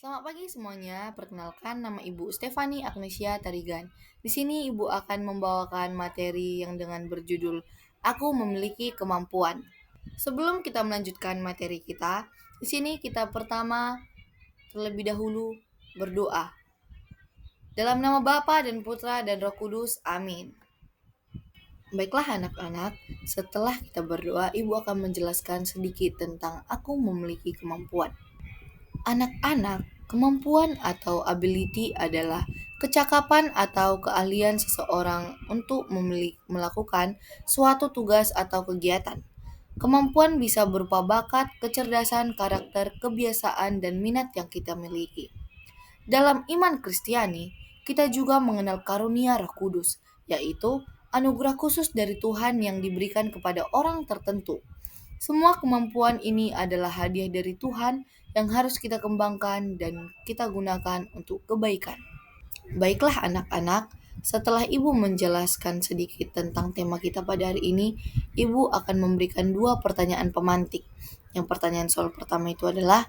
Selamat pagi semuanya. Perkenalkan nama Ibu Stefani Agnesia Tarigan. Di sini Ibu akan membawakan materi yang dengan berjudul Aku Memiliki Kemampuan. Sebelum kita melanjutkan materi kita, di sini kita pertama terlebih dahulu berdoa. Dalam nama Bapa dan Putra dan Roh Kudus. Amin. Baiklah anak-anak, setelah kita berdoa, Ibu akan menjelaskan sedikit tentang aku memiliki kemampuan. Anak-anak, kemampuan atau ability adalah kecakapan atau keahlian seseorang untuk melakukan suatu tugas atau kegiatan. Kemampuan bisa berupa bakat, kecerdasan, karakter, kebiasaan, dan minat yang kita miliki. Dalam iman Kristiani, kita juga mengenal karunia Roh Kudus, yaitu anugerah khusus dari Tuhan yang diberikan kepada orang tertentu. Semua kemampuan ini adalah hadiah dari Tuhan yang harus kita kembangkan dan kita gunakan untuk kebaikan. Baiklah anak-anak, setelah Ibu menjelaskan sedikit tentang tema kita pada hari ini, Ibu akan memberikan dua pertanyaan pemantik. Yang pertanyaan soal pertama itu adalah,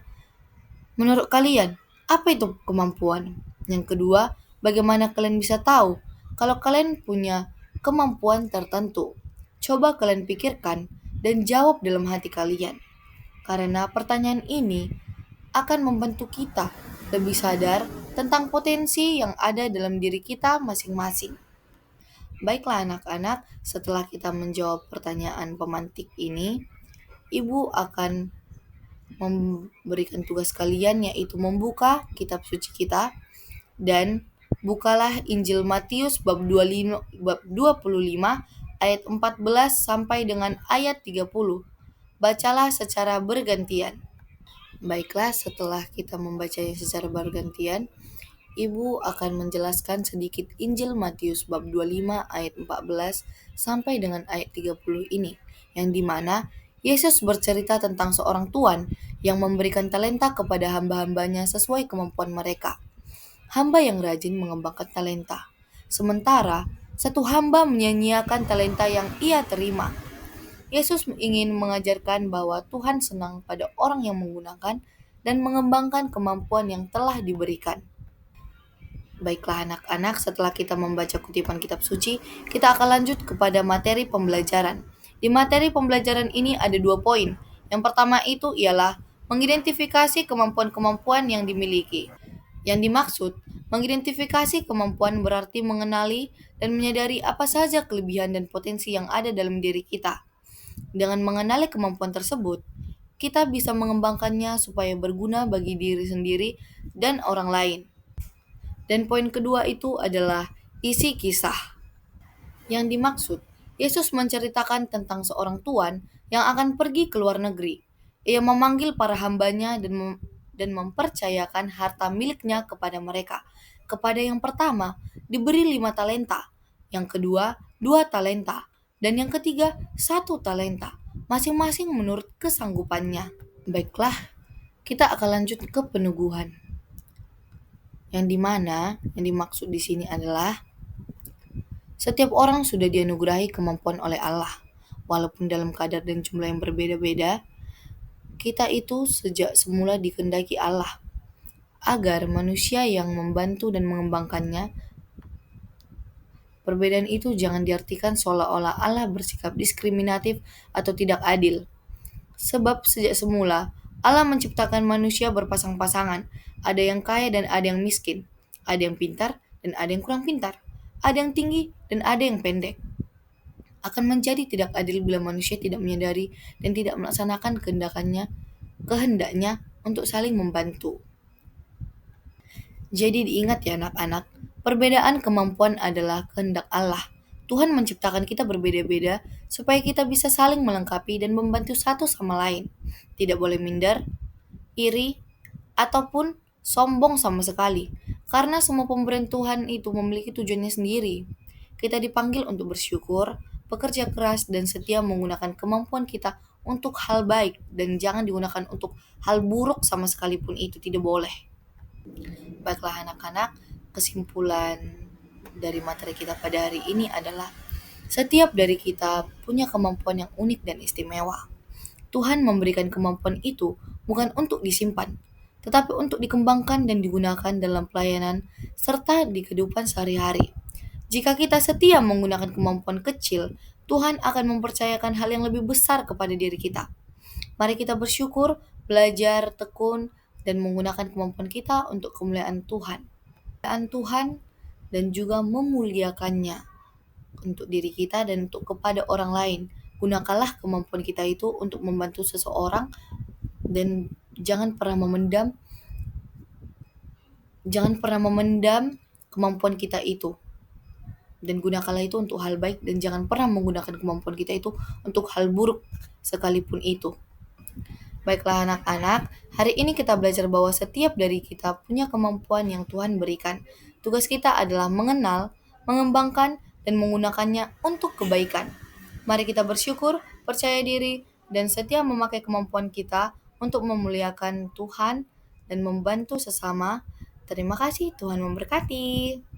menurut kalian, apa itu kemampuan? Yang kedua, bagaimana kalian bisa tahu kalau kalian punya kemampuan tertentu? Coba kalian pikirkan dan jawab dalam hati kalian. Karena pertanyaan ini akan membantu kita lebih sadar tentang potensi yang ada dalam diri kita masing-masing. Baiklah anak-anak, setelah kita menjawab pertanyaan pemantik ini, Ibu akan memberikan tugas kalian yaitu membuka kitab suci kita dan bukalah Injil Matius bab 25 ayat 14 sampai dengan ayat 30. Bacalah secara bergantian. Baiklah, setelah kita membacanya secara bergantian, Ibu akan menjelaskan sedikit Injil Matius bab 25 ayat 14 sampai dengan ayat 30 ini, yang dimana Yesus bercerita tentang seorang tuan yang memberikan talenta kepada hamba-hambanya sesuai kemampuan mereka. Hamba yang rajin mengembangkan talenta, sementara satu hamba menyia-nyiakan talenta yang ia terima. Yesus ingin mengajarkan bahwa Tuhan senang pada orang yang menggunakan dan mengembangkan kemampuan yang telah diberikan. Baiklah anak-anak, setelah kita membaca kutipan kitab suci, kita akan lanjut kepada materi pembelajaran. Di materi pembelajaran ini ada 2 poin. Yang pertama itu ialah mengidentifikasi kemampuan-kemampuan yang dimiliki. Yang dimaksud, mengidentifikasi kemampuan berarti mengenali dan menyadari apa saja kelebihan dan potensi yang ada dalam diri kita. Dengan mengenali kemampuan tersebut, kita bisa mengembangkannya supaya berguna bagi diri sendiri dan orang lain. Dan poin kedua itu adalah isi kisah. Yang dimaksud, Yesus menceritakan tentang seorang tuan yang akan pergi ke luar negeri. Ia memanggil para hambanya dan mempercayakan harta miliknya kepada mereka. Kepada yang pertama, diberi 5 talenta. Yang kedua, 2 talenta. Dan yang ketiga, 1 talenta. Masing-masing menurut kesanggupannya. Baiklah, kita akan lanjut ke peneguhan. Yang dimana yang dimaksud di sini adalah setiap orang sudah dianugerahi kemampuan oleh Allah. Walaupun dalam kadar dan jumlah yang berbeda-beda, kita itu sejak semula dikehendaki Allah agar manusia yang membantu dan mengembangkannya. Perbedaan itu jangan diartikan seolah-olah Allah bersikap diskriminatif atau tidak adil. Sebab sejak semula Allah menciptakan manusia berpasang-pasangan. Ada yang kaya dan ada yang miskin. Ada yang pintar dan ada yang kurang pintar. Ada yang tinggi dan ada yang pendek. Akan menjadi tidak adil bila manusia tidak menyadari dan tidak melaksanakan kehendaknya untuk saling membantu. Jadi diingat ya anak-anak, perbedaan kemampuan adalah kehendak Allah. Tuhan menciptakan kita berbeda-beda supaya kita bisa saling melengkapi dan membantu satu sama lain. Tidak boleh minder, iri, ataupun sombong sama sekali. Karena semua pemberian Tuhan itu memiliki tujuannya sendiri. Kita dipanggil untuk bersyukur, bekerja keras, dan setia menggunakan kemampuan kita untuk hal baik dan jangan digunakan untuk hal buruk sama sekalipun, itu tidak boleh. Baiklah anak-anak, kesimpulan dari materi kita pada hari ini adalah setiap dari kita punya kemampuan yang unik dan istimewa. Tuhan memberikan kemampuan itu bukan untuk disimpan, tetapi untuk dikembangkan dan digunakan dalam pelayanan serta di kehidupan sehari-hari. Jika kita setia menggunakan kemampuan kecil, Tuhan akan mempercayakan hal yang lebih besar kepada diri kita. Mari kita bersyukur, belajar, tekun, dan menggunakan kemampuan kita untuk kemuliaan Tuhan. Kemuliaan Tuhan dan juga memuliakannya untuk diri kita dan untuk kepada orang lain. Gunakanlah kemampuan kita itu untuk membantu seseorang dan jangan pernah memendam kemampuan kita itu. Dan gunakanlah itu untuk hal baik dan jangan pernah menggunakan kemampuan kita itu untuk hal buruk sekalipun itu. Baiklah anak-anak, hari ini kita belajar bahwa setiap dari kita punya kemampuan yang Tuhan berikan. Tugas kita adalah mengenal, mengembangkan, dan menggunakannya untuk kebaikan. Mari kita bersyukur, percaya diri, dan setia memakai kemampuan kita untuk memuliakan Tuhan dan membantu sesama. Terima kasih, Tuhan memberkati.